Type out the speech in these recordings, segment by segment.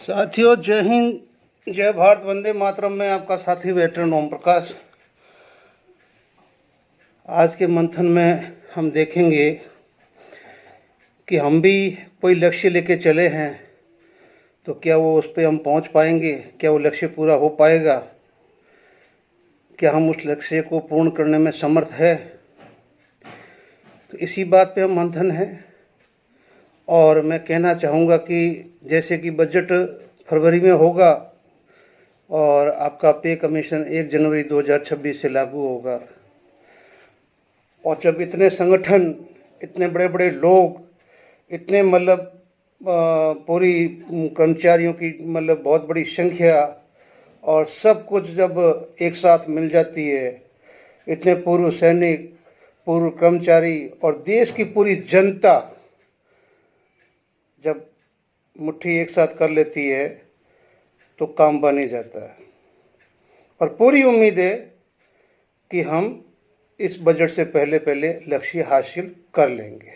साथियों, जय हिंद, जय भारत, वंदे मातरम में आपका साथी वेटरन ओम प्रकाश। आज के मंथन में हम देखेंगे कि हम भी कोई लक्ष्य लेके चले हैं तो क्या वो उस पर हम पहुंच पाएंगे, क्या वो लक्ष्य पूरा हो पाएगा, क्या हम उस लक्ष्य को पूर्ण करने में समर्थ है। तो इसी बात पे हम मंथन है। और मैं कहना चाहूँगा कि जैसे कि बजट फरवरी में होगा और आपका पे कमीशन 1 जनवरी 2026 से लागू होगा, और जब इतने संगठन, इतने बड़े बड़े लोग, इतने पूरी कर्मचारियों की बहुत बड़ी संख्या और सब कुछ जब एक साथ मिल जाती है, इतने पूर्व सैनिक, पूर्व कर्मचारी और देश की पूरी जनता जब मुट्ठी एक साथ कर लेती है तो काम बन ही जाता है। और पूरी उम्मीद है कि हम इस बजट से पहले पहले लक्ष्य हासिल कर लेंगे।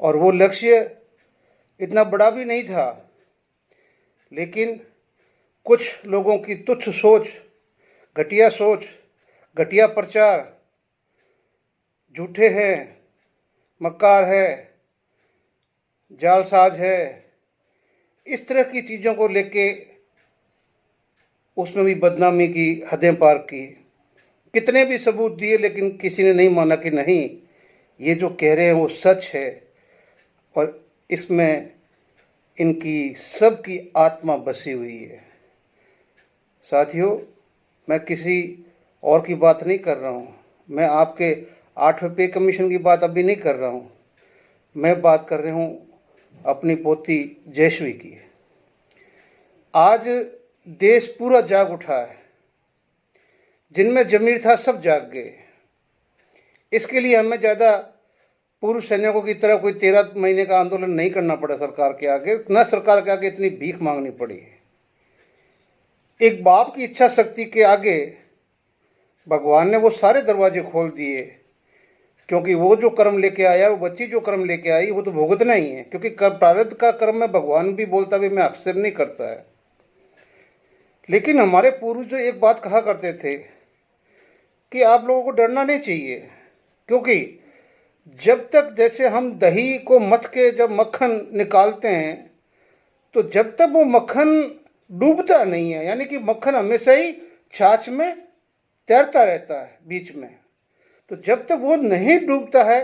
और वो लक्ष्य इतना बड़ा भी नहीं था, लेकिन कुछ लोगों की तुच्छ सोच, घटिया प्रचार, झूठे हैं, मक्कार है, जालसाज है, इस तरह की चीज़ों को लेके उसने भी बदनामी की हदें पार की। कितने भी सबूत दिए लेकिन किसी ने नहीं माना कि नहीं, ये जो कह रहे हैं वो सच है। और इसमें इनकी सबकी आत्मा बसी हुई है। साथियों, मैं किसी और की बात नहीं कर रहा हूँ। मैं आपके 8वें पे कमीशन की बात अभी नहीं कर रहा हूँ। मैं बात कर रहा हूँ अपनी पोती जयश्री की। आज देश पूरा जाग उठा है। जिनमें जमीर था सब जाग गए। इसके लिए हमें ज़्यादा पूर्व सैनिकों की तरह कोई 13 महीने का आंदोलन नहीं करना पड़ा सरकार के आगे, न सरकार के आगे इतनी भीख मांगनी पड़ी। एक बाप की इच्छा शक्ति के आगे भगवान ने वो सारे दरवाजे खोल दिए, क्योंकि वो जो कर्म लेके आया, वो बच्ची जो कर्म लेके आई, वो तो भुगतना ही है। क्योंकि प्रारब्ध का कर्म में भगवान भी बोलता भी मैं अक्सर नहीं करता है। लेकिन हमारे पूर्वज जो एक बात कहा करते थे कि आप लोगों को डरना नहीं चाहिए, क्योंकि जब तक जैसे हम दही को मथ के जब मक्खन निकालते हैं तो जब तक वो मक्खन डूबता नहीं है, यानी कि मक्खन हमेशा ही छाछ में तैरता रहता है बीच में, तो जब तक वो नहीं डूबता है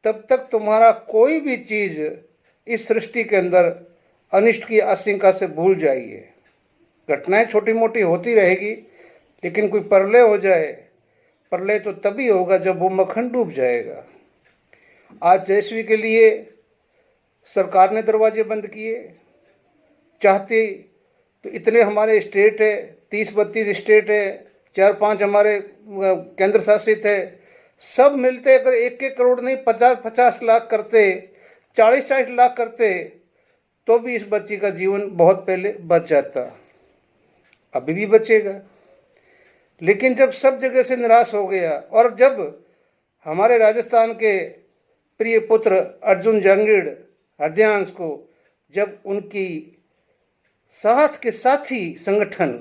तब तक तुम्हारा कोई भी चीज़ इस सृष्टि के अंदर अनिष्ट की आशंका से भूल जाइए। घटनाएं छोटी मोटी होती रहेगी, लेकिन कोई प्रलय हो जाए, प्रलय तो तभी होगा जब वो मक्खन डूब जाएगा। आज जयश्री के लिए सरकार ने दरवाजे बंद किए। चाहते तो इतने हमारे स्टेट है, 30-32 स्टेट है, 4-5 हमारे केंद्र शासित है, सब मिलते अगर 1-1 करोड़ नहीं 50-50 लाख करते, 40-40 लाख करते, तो भी इस बच्ची का जीवन बहुत पहले बच जाता। अभी भी बचेगा। लेकिन जब सब जगह से निराश हो गया और जब हमारे राजस्थान के प्रिय पुत्र अर्जुन जंगीड़ हरदयांश को जब उनकी साथ के साथी संगठन,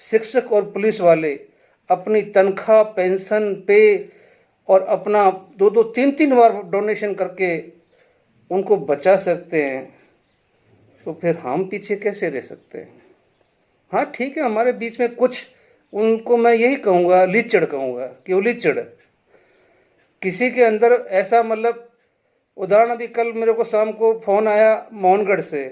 शिक्षक और पुलिस वाले अपनी तनख्वाह, पेंशन, पे और अपना 2-2, 3-3 बार डोनेशन करके उनको बचा सकते हैं, तो फिर हम पीछे कैसे रह सकते हैं। हाँ ठीक है, हमारे बीच में कुछ, उनको मैं यही कहूँगा, लीचड़ कहूँगा, क्यों लीचड़। किसी के अंदर ऐसा उदाहरण, अभी कल मेरे को शाम को फ़ोन आया मोहनगढ़ से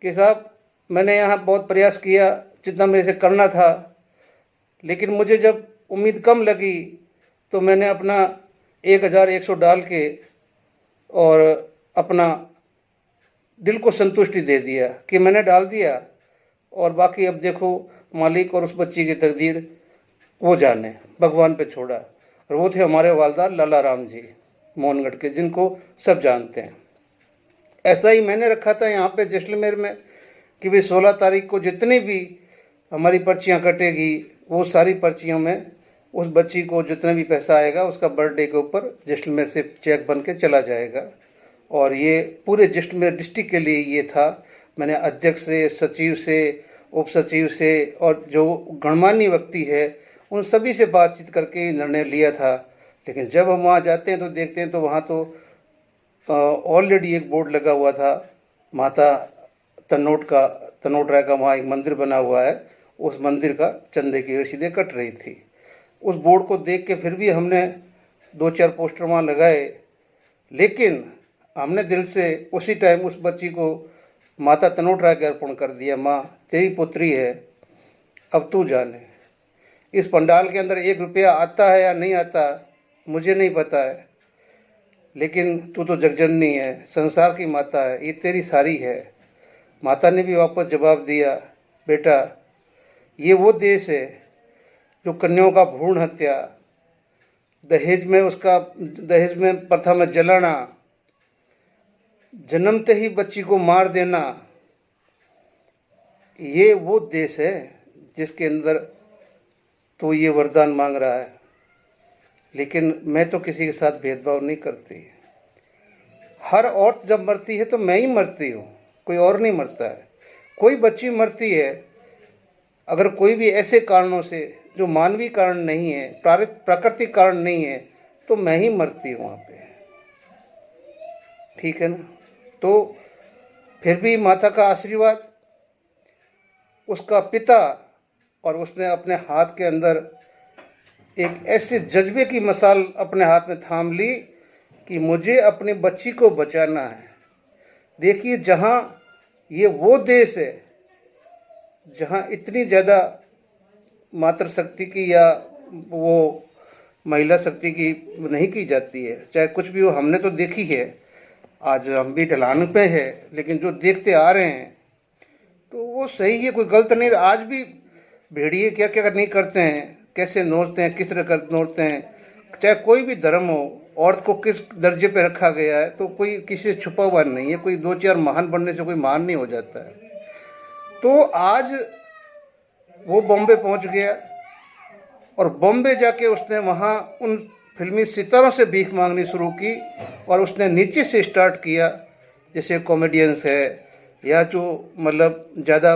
कि साहब मैंने यहाँ बहुत प्रयास किया जितना मेरे से करना था, लेकिन मुझे जब उम्मीद कम लगी तो मैंने अपना 1100 डाल के और अपना दिल को संतुष्टि दे दिया कि मैंने डाल दिया, और बाकी अब देखो मालिक और उस बच्ची की तकदीर वो जाने, भगवान पे छोड़ा। और वो थे हमारे वालदा लाला राम जी मोहनगढ़ के, जिनको सब जानते हैं। ऐसा ही मैंने रखा था यहाँ पे जैसलमेर में कि भाई 16 तारीख को जितनी भी हमारी पर्चियाँ कटेगी, वो सारी पर्चियों में उस बच्ची को जितना भी पैसा आएगा उसका बर्थडे के ऊपर जैसलमेर से चेक बन के चला जाएगा। और ये पूरे जैसलमेर डिस्ट्रिक्ट के लिए ये था मैंने अध्यक्ष से, सचिव से, उप सचिव से और जो गणमान्य व्यक्ति है उन सभी से बातचीत करके निर्णय लिया था। लेकिन जब हम वहाँ जाते हैं तो देखते हैं तो वहाँ तो ऑलरेडी एक बोर्ड लगा हुआ था, माता तनोट राय का वहाँ एक मंदिर बना हुआ है, उस मंदिर का चंदे की रसीदें कट रही थी। उस बोर्ड को देख के फिर भी हमने 2-4 पोस्टर वहाँ लगाए, लेकिन हमने दिल से उसी टाइम उस बच्ची को माता तनोट राय के अर्पण कर दिया। माँ तेरी पुत्री है, अब तू जाने। इस पंडाल के अंदर 1 रुपया आता है या नहीं आता मुझे नहीं पता है, लेकिन तू तो जगजननी है, संसार की माता है, ये तेरी सारी है। माता ने भी वापस जवाब दिया, बेटा ये वो देश है जो कन्याओं का भ्रूण हत्या, दहेज में प्रथा में जलाना, जन्मते ही बच्ची को मार देना, ये वो देश है जिसके अंदर तो ये वरदान मांग रहा है। लेकिन मैं तो किसी के साथ भेदभाव नहीं करती। हर औरत जब मरती है तो मैं ही मरती हूँ, कोई और नहीं मरता है। कोई बच्ची मरती है अगर कोई भी ऐसे कारणों से जो मानवीय कारण नहीं है, प्राकृतिक कारण नहीं है, तो मैं ही मरती हूँ वहाँ पे, ठीक है ना। तो फिर भी माता का आशीर्वाद, उसका पिता, और उसने अपने हाथ के अंदर एक ऐसे जज्बे की मसाल अपने हाथ में थाम ली कि मुझे अपनी बच्ची को बचाना है। देखिए, जहाँ ये वो देश है जहाँ इतनी ज़्यादा मातृशक्ति की या वो महिला शक्ति की नहीं की जाती है, चाहे कुछ भी हो, हमने तो देखी है। आज हम भी ढलान पे है, लेकिन जो देखते आ रहे हैं तो वो सही है, कोई गलत नहीं। आज भी भेड़िए क्या क्या नहीं करते हैं, कैसे नोचते हैं, किस तरह नोचते हैं। चाहे कोई भी धर्म हो, औरत को किस दर्जे पे रखा गया है, तो कोई किसी से छुपा हुआ नहीं है। कोई 2-4 महान बनने से कोई महान नहीं हो जाता है। तो आज वो बॉम्बे पहुंच गया और बॉम्बे जाके उसने वहाँ उन फिल्मी सितारों से भीख मांगनी शुरू की और उसने नीचे से स्टार्ट किया। जैसे कॉमेडियंस है या जो ज़्यादा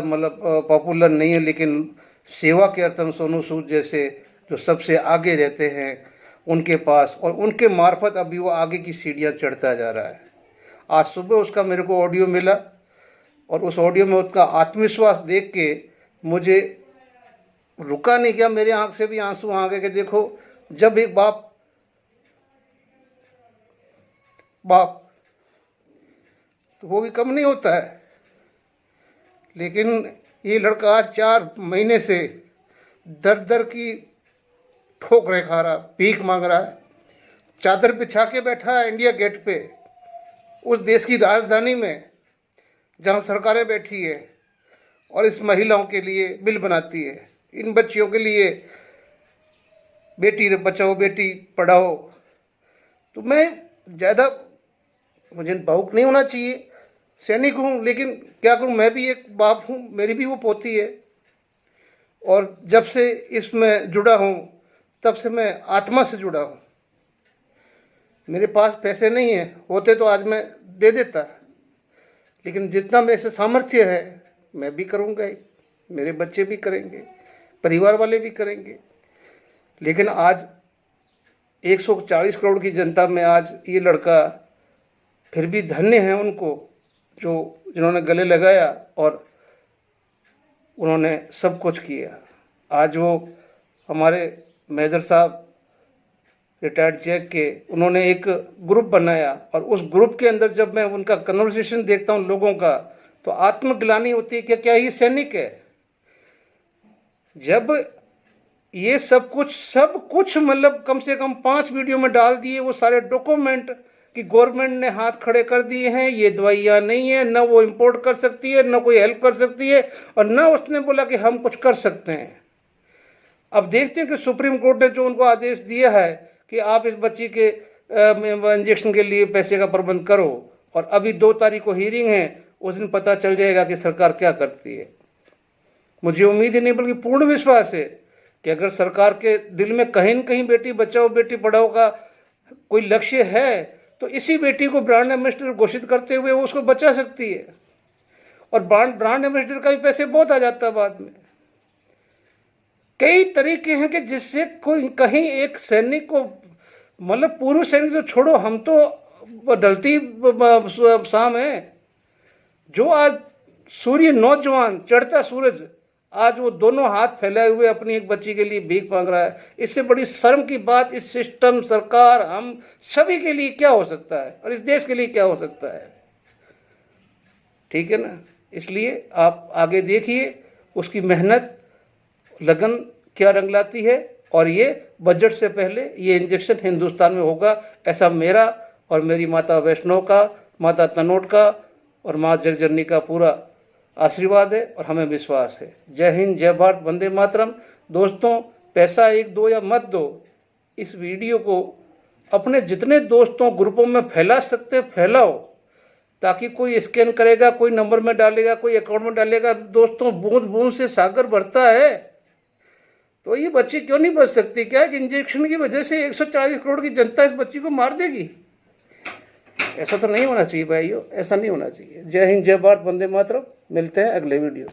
पॉपुलर नहीं है, लेकिन सेवा के अर्थ में सोनू सूद जैसे जो सबसे आगे रहते हैं उनके पास, और उनके मार्फत अभी वो आगे की सीढ़ियाँ चढ़ता जा रहा है। आज सुबह उसका मेरे को ऑडियो मिला और उस ऑडियो में उसका आत्मविश्वास देख के मुझे रुका नहीं गया, मेरे आंख से भी आंसू आ गए कि देखो, जब एक बाप तो वो भी कम नहीं होता है। लेकिन ये लड़का आज 4 महीने से दर की ठोकरें खा रहा, भीख मांग रहा है, चादर बिछा के बैठा है इंडिया गेट पे, उस देश की राजधानी में जहाँ सरकारें बैठी है और इस महिलाओं के लिए बिल बनाती है, इन बच्चियों के लिए बेटी बचाओ बेटी पढ़ाओ। तो मैं ज़्यादा, मुझे भावुक नहीं होना चाहिए, सैनिक हूँ, लेकिन क्या करूँ, मैं भी एक बाप हूँ, मेरी भी वो पोती है। और जब से इसमें जुड़ा हूँ तब से मैं आत्मा से जुड़ा हूँ। मेरे पास पैसे नहीं है, होते तो आज मैं दे देता, लेकिन जितना मेरे से सामर्थ्य है मैं भी करूँगा ही, मेरे बच्चे भी करेंगे, परिवार वाले भी करेंगे। लेकिन आज 140 करोड़ की जनता में आज ये लड़का, फिर भी धन्य है उनको जिन्होंने गले लगाया और उन्होंने सब कुछ किया। आज वो हमारे मेजर साहब रिटायर्ड जैक के, उन्होंने एक ग्रुप बनाया और उस ग्रुप के अंदर जब मैं उनका कन्वर्सेशन देखता हूँ लोगों का, तो आत्मग्लानि होती है कि क्या ये सैनिक है। जब ये सब कुछ कम से कम 5 वीडियो में डाल दिए, वो सारे डॉक्यूमेंट कि गवर्नमेंट ने हाथ खड़े कर दिए हैं, ये दवाइयाँ नहीं है, न वो इंपोर्ट कर सकती है, न कोई हेल्प कर सकती है, और न उसने बोला कि हम कुछ कर सकते हैं। अब देखते हैं कि सुप्रीम कोर्ट ने जो उनको आदेश दिया है कि आप इस बच्ची के इंजेक्शन के लिए पैसे का प्रबंध करो, और अभी 2 तारीख को हियरिंग है, उस दिन पता चल जाएगा कि सरकार क्या करती है। मुझे उम्मीद ही नहीं बल्कि पूर्ण विश्वास है कि अगर सरकार के दिल में कहीं न कहीं बेटी बचाओ बेटी पढ़ाओ का कोई लक्ष्य है, तो इसी बेटी को ब्रांड एम्बेसडर घोषित करते हुए वो उसको बचा सकती है। और ब्रांड एम्बेसडर का भी पैसे बहुत आ जाता है बाद में। कई तरीके हैं कि जिससे कोई कहीं एक सैनिक को, मतलब पूर्व सैनिक तो छोड़ो, हम तो ढलती शाम है, जो आज सूर्य नौजवान चढ़ता सूरज, आज वो दोनों हाथ फैलाए हुए अपनी एक बच्ची के लिए भीख मांग रहा है। इससे बड़ी शर्म की बात इस सिस्टम, सरकार, हम सभी के लिए क्या हो सकता है और इस देश के लिए क्या हो सकता है? ठीक है ना? इसलिए आप आगे देखिए उसकी मेहनत, लगन क्या रंग लाती है, और ये बजट से पहले ये इंजेक्शन हिंदुस्तान में होगा, ऐसा मेरा और मेरी माता वैष्णव का, माता तनोट का और माँ जगजननी का पूरा आशीर्वाद है और हमें विश्वास है। जय हिंद, जय भारत, वंदे मातरम। दोस्तों, पैसा एक दो या मत दो, इस वीडियो को अपने जितने दोस्तों ग्रुपों में फैला सकते फैलाओ, ताकि कोई स्कैन करेगा, कोई नंबर में डालेगा, कोई अकाउंट में डालेगा। दोस्तों, बूंद बूंद से सागर भरता है, तो ये बच्ची क्यों नहीं बच सकती? क्या इंजेक्शन की वजह से 140 करोड़ की जनता इस बच्ची को मार देगी? ऐसा तो नहीं होना चाहिए भाइयों, ऐसा नहीं होना चाहिए। जय हिंद, जय भारत, वंदे मातरम। मिलते हैं अगले वीडियो।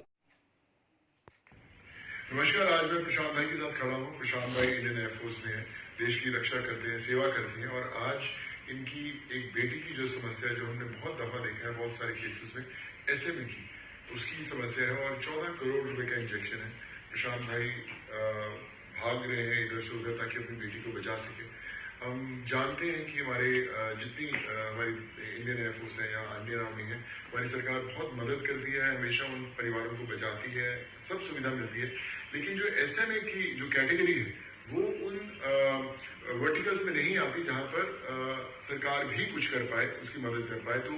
नमस्कार, आज मैं प्रशांत भाई के साथ खड़ा हूँ। प्रशांत भाई इंडियन एयरफोर्स में है, देश की रक्षा करते हैं, सेवा करते हैं, और आज इनकी एक बेटी की जो समस्या है, जो हमने बहुत दफा देखा है बहुत सारे केसेस में एसएमए की, उसकी समस्या है और 14 करोड़ रुपए का इंजेक्शन है। प्रशांत भाई भाग रहे हैं इधर से उधर ताकि अपनी बेटी को बचा सके। हम जानते हैं कि हमारे जितनी हमारी इंडियन एयरफोर्स है या इंडियन आर्मी है, हमारी सरकार बहुत मदद करती है, हमेशा उन परिवारों को बचाती है, सब सुविधा मिलती है। लेकिन जो एसएमए की जो कैटेगरी है वो उन वर्टिकल्स में नहीं आती जहां पर सरकार भी कुछ कर पाए, उसकी मदद कर पाए। तो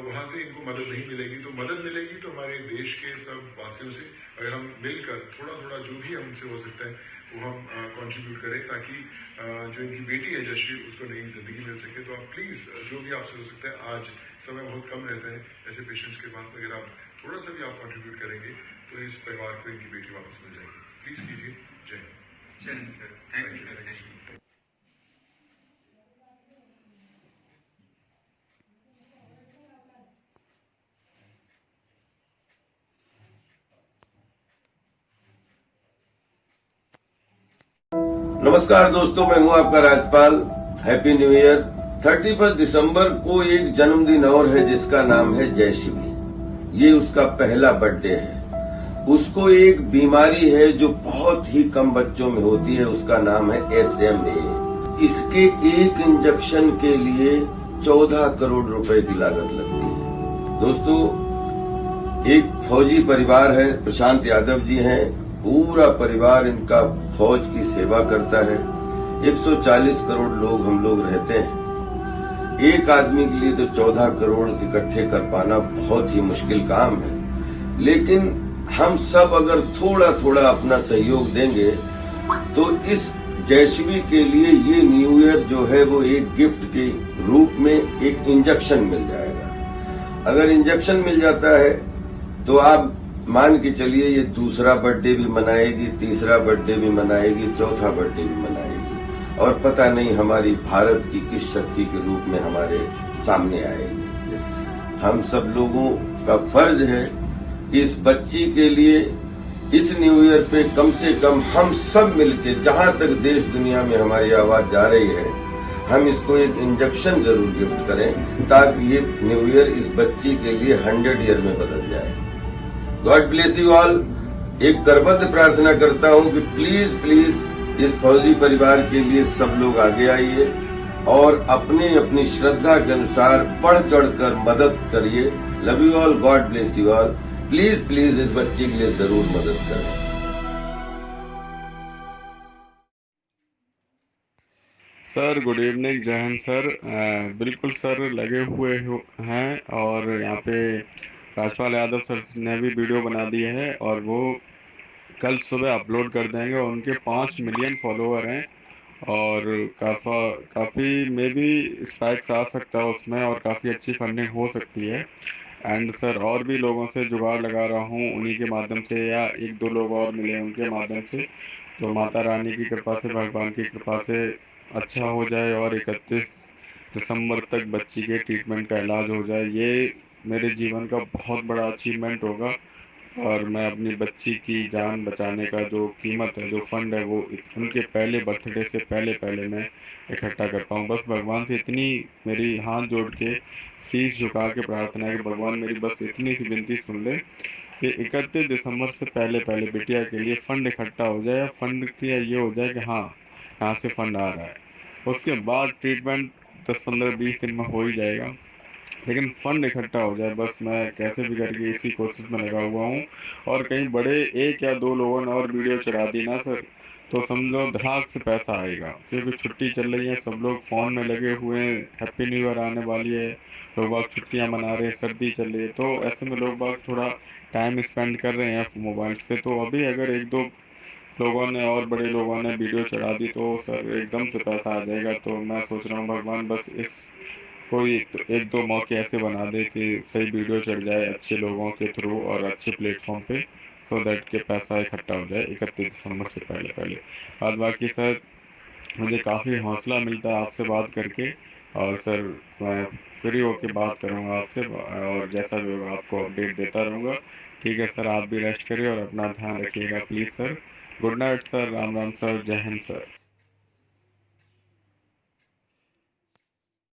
वहां से इनको मदद नहीं मिलेगी। तो मदद मिलेगी तो हमारे देश के सब वासियों से, अगर हम मिलकर थोड़ा थोड़ा जो भी हमसे हो सकता है वो हम कंट्रीब्यूट करें, ताकि जो इनकी बेटी है जशी, उसको नई जिंदगी मिल सके। तो आप प्लीज जो भी आपसे हो सकता है, आज समय बहुत कम रहता है ऐसे पेशेंट्स के पास, अगर आप थोड़ा सा भी आप कंट्रीब्यूट करेंगे तो इस परिवार को इनकी बेटी वापस मिल जाएगी। प्लीज कीजिए। जय हिंद। जय हिंद sir, thank you sir, thank you. नमस्कार दोस्तों, मैं हूं आपका राजपाल। Happy new year. 31 दिसंबर को एक जन्मदिन और है जिसका नाम है जयश्री। ये उसका पहला बर्थडे है। उसको एक बीमारी है जो बहुत ही कम बच्चों में होती है, उसका नाम है SMA। इसके एक इंजेक्शन के लिए 14 करोड़ रुपए की लागत लगती है। दोस्तों, एक फौजी परिवार है, प्रशांत यादव जी हैं, पूरा परिवार इनका फौज की सेवा करता है। 140 करोड़ लोग हम लोग रहते हैं। एक आदमी के लिए तो 14 करोड़ इकट्ठे कर पाना बहुत ही मुश्किल काम है, लेकिन हम सब अगर थोड़ा थोड़ा अपना सहयोग देंगे तो इस जयश्री के लिए ये न्यू ईयर जो है वो एक गिफ्ट के रूप में एक इंजेक्शन मिल जाएगा। अगर इंजेक्शन मिल जाता है तो आप मान के चलिए ये दूसरा बर्थडे भी मनाएगी, तीसरा बर्थडे भी मनाएगी, चौथा बर्थडे भी मनाएगी, और पता नहीं हमारी भारत की किस शक्ति के रूप में हमारे सामने आएगी। हम सब लोगों का फर्ज है कि इस बच्ची के लिए इस न्यू ईयर पे कम से कम हम सब मिलके, जहां तक देश दुनिया में हमारी आवाज जा रही है, हम इसको एक इंजेक्शन जरूर गिफ्ट करें, ताकि ये न्यू ईयर इस बच्ची के लिए 100 ईयर में बदल जाए। God bless you all. एक करबद्ध प्रार्थना करता हूं कि प्लीज प्लीज इस फौजी परिवार के लिए सब लोग आगे आइए और अपने अपनी श्रद्धा के अनुसार बढ़ चढ़कर मदद करिए। Love you all, God bless you all. Please please इस बच्चे के लिए जरूर मदद करें। सर गुड इवनिंग, जय हिंद सर। बिल्कुल सर, लगे हुए हैं और यहाँ पे राजपाल यादव सर ने भी वीडियो बना दिए हैं और वो कल सुबह अपलोड कर देंगे। और उनके 5 मिलियन फॉलोअर हैं और काफ़ी मे बी स्पाइक्स आ सकता है उसमें और काफ़ी अच्छी फंडिंग हो सकती है। एंड सर और भी लोगों से जुगाड़ लगा रहा हूँ, उन्हीं के माध्यम से या एक दो लोग और मिले उनके माध्यम से, तो माता रानी की कृपा से, भगवान की कृपा से अच्छा हो जाए और 31 दिसंबर तक बच्ची के ट्रीटमेंट का इलाज हो जाए। ये मेरे जीवन का बहुत बड़ा अचीवमेंट होगा और मैं अपनी बच्ची की जान बचाने का जो कीमत है, जो फंड है, वो उनके पहले बर्थडे से पहले पहले मैं इकट्ठा कर पाऊँ। बस भगवान से इतनी मेरी हाथ जोड़ के शीश झुका के प्रार्थना है कि भगवान मेरी बस इतनी सी विनती सुन ले कि 31 दिसंबर से पहले पहले बिटिया के लिए फंड इकट्ठा हो जाए। फंड की ये हो जाए कि हाँ, यहाँ से फंड आ रहा है। उसके बाद ट्रीटमेंट 10-15-20 दिन में हो ही जाएगा, लेकिन फंड इकट्ठा हो जाए। बस मैं कैसे भी करके इसी कोशिश में लगा हुआ हूँ। और कहीं बड़े 1 या 2 लोगों ने और वीडियो चढ़ा दी ना सर, तो समझो धड़ाक से पैसा आएगा, क्योंकि छुट्टी चल रही है, सब लोग फ़ोन में लगे हुए हैं। हैप्पी न्यू ईयर आने वाली है, लोग बाग छुट्टियां मना रहे हैं, सर्दी चल रही है, तो ऐसे में लोग बाग थोड़ा टाइम स्पेंड कर रहे हैं मोबाइल्स पे। तो अभी अगर 1-2 लोगों ने और बड़े लोगों ने वीडियो चढ़ा दी तो सर एकदम से पैसा आ जाएगा। तो मैं सोच रहा हूँ भगवान बस इस कोई तो 1-2 मौके ऐसे बना दे कि सही वीडियो चढ़ जाए अच्छे लोगों के थ्रू और अच्छे प्लेटफॉर्म पे, सो दैट के पैसा इकट्ठा हो जाए 31 दिसंबर से पहले पहले। बाद बाकी सर मुझे काफ़ी हौसला मिलता है आपसे बात करके, और सर मैं फ्री होके बात करूँगा आपसे और जैसा भी होगा आपको अपडेट देता रहूँगा। ठीक है सर, आप भी रेस्ट करिए और अपना ध्यान रखिएगा please sir. Good night sir, Ram Ram sir, जय हिंद सर।